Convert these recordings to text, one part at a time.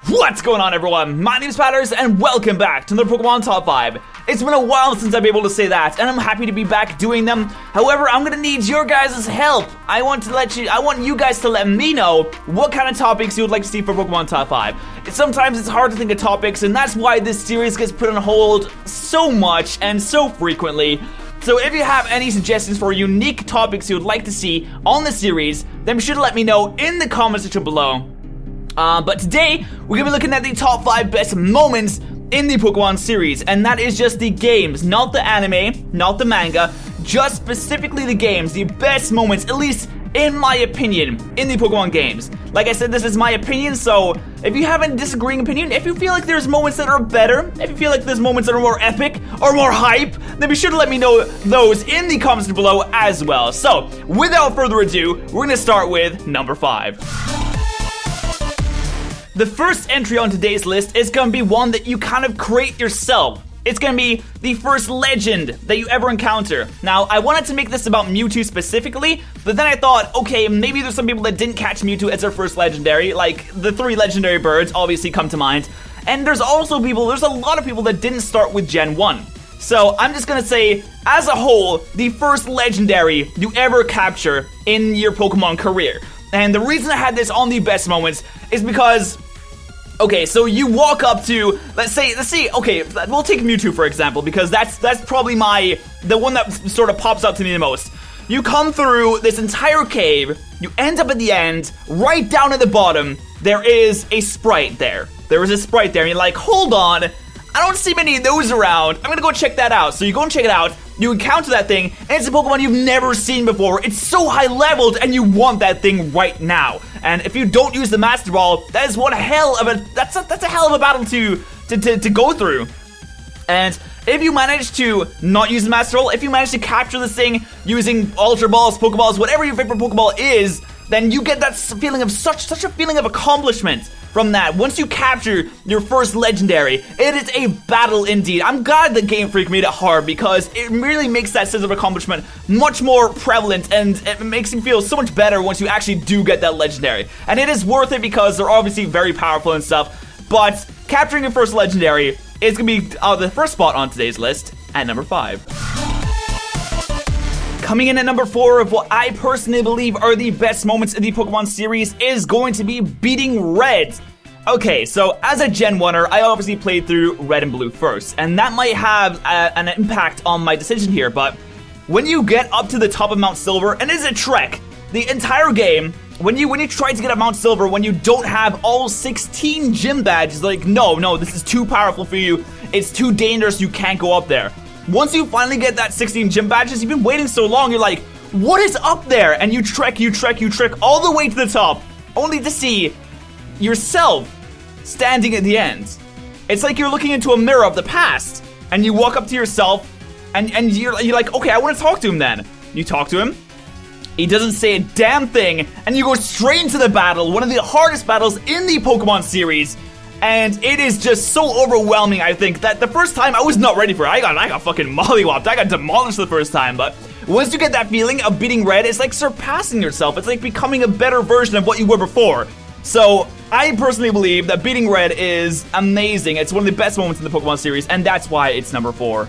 What's going on, everyone? My name is Patters and welcome back to another Pokemon Top 5. It's been a while since I've been able to say that, and I'm happy to be back doing them. However, I'm gonna need your guys' help. I want you guys to let me know what kind of topics you would like to see for Pokemon Top 5. Sometimes it's hard to think of topics, and that's why this series gets put on hold so much and so frequently. So if you have any suggestions for unique topics you would like to see on the series, then be sure to let me know in the comment section below. But today, we're gonna be looking at the top 5 best moments in the Pokemon series, and that is just the games, not the anime, not the manga, just specifically the games, the best moments, at least in my opinion, in the Pokemon games. Like I said, this is my opinion, so if you have a disagreeing opinion, if you feel like there's moments that are better, if you feel like there's moments that are more epic or more hype, then be sure to let me know those in the comments below as well. So, without further ado, we're gonna start with number 5. The first entry on today's list is going to be one that you kind of create yourself. It's going to be the first legend that you ever encounter. Now, I wanted to make this about Mewtwo specifically, but then I thought, okay, maybe there's some people that didn't catch Mewtwo as their first legendary, like the 3 legendary birds obviously come to mind. And there's also there's a lot of people that didn't start with Gen 1. So I'm just going to say, as a whole, the first legendary you ever capture in your Pokemon career. And the reason I had this on the best moments is because, okay, so you walk up to, let's say, okay, we'll take Mewtwo for example, because that's probably the one that sort of pops up to me the most. You come through this entire cave, you end up at the end, right down at the bottom, there is a sprite there. There is a sprite there, and you're like, hold on, I don't see many of those around. I'm gonna go check that out. So you go and check it out, you encounter that thing, and it's a Pokemon you've never seen before. It's so high leveled, and you want that thing right now. And if you don't use the Master Ball, that is that's a hell of a battle to go through. And if you manage to not use the Master Ball, if you manage to capture this thing using Ultra Balls, Pokeballs, whatever your favorite Pokeball is, then you get that feeling of such a feeling of accomplishment from that. Once you capture your first legendary, it is a battle indeed. I'm glad the Game Freak made it hard because it really makes that sense of accomplishment much more prevalent, and it makes you feel so much better once you actually do get that legendary. And it is worth it because they're obviously very powerful and stuff, but capturing your first legendary is gonna be the first spot on today's list at number 5. Coming in at number 4 of what I personally believe are the best moments in the Pokemon series is going to be beating Red. Okay, so as a Gen 1er, I obviously played through Red and Blue first, and that might have an impact on my decision here, but when you get up to the top of Mount Silver, and it is a trek, the entire game, when you try to get up Mount Silver, when you don't have all 16 gym badges, like, no, this is too powerful for you, it's too dangerous, you can't go up there. Once you finally get that 16 gym badges, you've been waiting so long, you're like, what is up there? And you trek all the way to the top, only to see yourself standing at the end. It's like you're looking into a mirror of the past, and you walk up to yourself, and you're like, okay, I want to talk to him then. You talk to him, he doesn't say a damn thing, and you go straight into the battle, one of the hardest battles in the Pokemon series. And it is just so overwhelming, I think, that the first time I was not ready for it. I got fucking mollywopped. I got demolished the first time, but once you get that feeling of beating Red, it's like surpassing yourself. It's like becoming a better version of what you were before. So, I personally believe that beating Red is amazing. It's one of the best moments in the Pokemon series, and that's why it's number 4.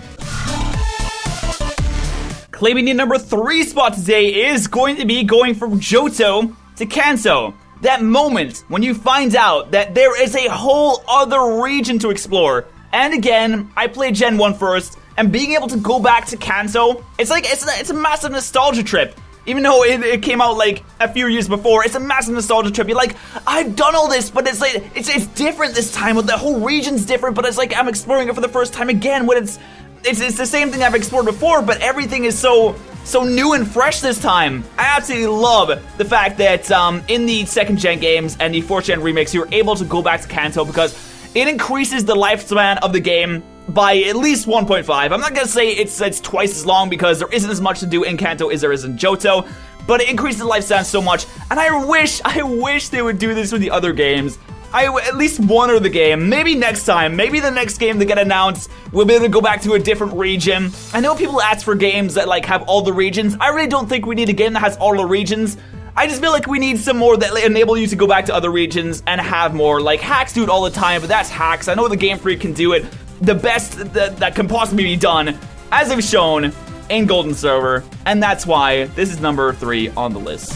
Claiming the number 3 spot today is going to be going from Johto to Kanto. That moment when you find out that there is a whole other region to explore. And again, I played Gen 1 first, and being able to go back to Kanto, it's a massive nostalgia trip. Even though it came out like a few years before, it's a massive nostalgia trip. You're like, I've done all this, but it's like it's different this time. The whole region's different, but it's like I'm exploring it for the first time again. When it's the same thing I've explored before, but everything is so new and fresh this time. I absolutely love the fact that in the 2nd gen games and the 4th gen remakes, you're able to go back to Kanto because it increases the lifespan of the game by at least 1.5. I'm not gonna say it's twice as long because there isn't as much to do in Kanto as there is in Johto, but it increases the lifespan so much, and I wish they would do this with the other games. At least one of the game. Maybe next time. Maybe the next game that get announced, we'll be able to go back to a different region. I know people ask for games that like have all the regions. I really don't think we need a game that has all the regions. I just feel like we need some more that enable you to go back to other regions and have more. Like, hacks do it all the time, but that's hacks. I know the Game Freak can do it the best that can possibly be done, as they've shown in Golden Server, and that's why this is number 3 on the list.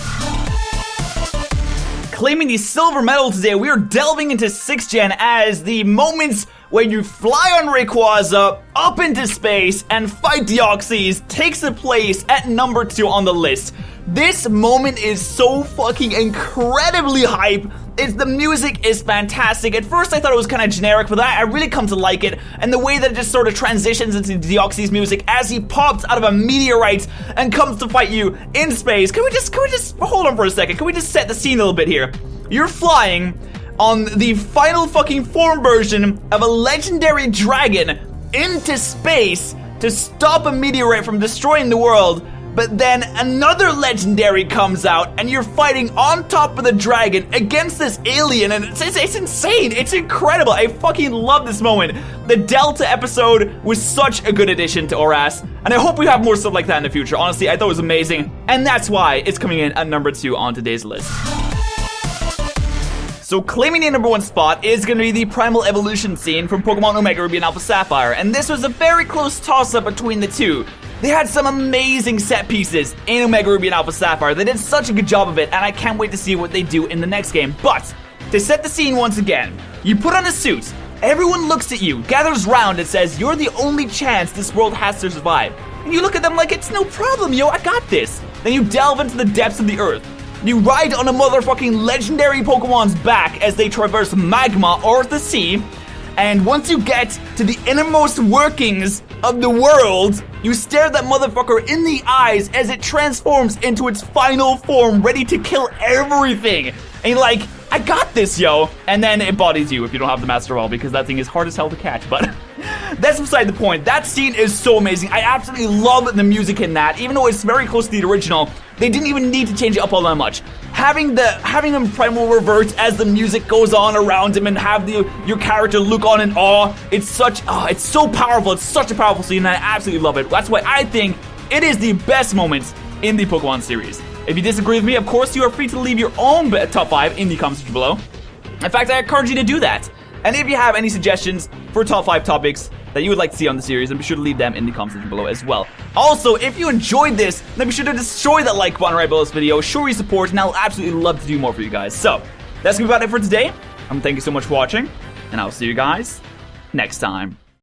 Claiming the silver medal today, we are delving into 6th gen as the moments where you fly on Rayquaza up into space and fight Deoxys takes a place at number 2 on the list. This moment is so fucking incredibly hype. The music is fantastic. At first I thought it was kind of generic, but I really come to like it, and the way that it just sort of transitions into Deoxys music as he pops out of a meteorite and comes to fight you in space. Can we just hold on for a second? Can we just set the scene a little bit here? You're flying on the final fucking form version of a legendary dragon into space to stop a meteorite from destroying the world. But then another legendary comes out and you're fighting on top of the dragon against this alien, and it's insane. It's incredible. I fucking love this moment. The Delta episode was such a good addition to ORAS, and I hope we have more stuff like that in the future. Honestly, I thought it was amazing, and that's why it's coming in at number 2 on today's list. So claiming the number 1 spot is going to be the Primal Evolution scene from Pokemon Omega Ruby and Alpha Sapphire, and this was a very close toss-up between the two. They had some amazing set pieces in Omega Ruby and Alpha Sapphire. They did such a good job of it, and I can't wait to see what they do in the next game. But to set the scene once again, you put on a suit, everyone looks at you, gathers round, and says, you're the only chance this world has to survive. And you look at them like, it's no problem, yo, I got this. Then you delve into the depths of the earth. You ride on a motherfucking legendary Pokemon's back as they traverse magma or the sea. And once you get to the innermost workings of the world, you stare that motherfucker in the eyes as it transforms into its final form, ready to kill everything. And you're like, I got this, yo. And then it bodies you if you don't have the Master Ball, because that thing is hard as hell to catch, but that's beside the point. That scene is so amazing. I absolutely love the music in that. Even though it's very close to the original, they didn't even need to change it up all that much. Having him primal revert as the music goes on around him and have your character look on in awe, it's so powerful. It's such a powerful scene, and I absolutely love it. That's why I think it is the best moment in the Pokemon series. If you disagree with me, of course, you are free to leave your own top 5 in the comments below. In fact, I encourage you to do that. And if you have any suggestions for top 5 topics that you would like to see on the series, then be sure to leave them in the comments below as well. Also, if you enjoyed this, then be sure to destroy that like button right below this video. Show your support, and I'll absolutely love to do more for you guys. So, that's gonna be about it for today. Thank you so much for watching, and I'll see you guys next time.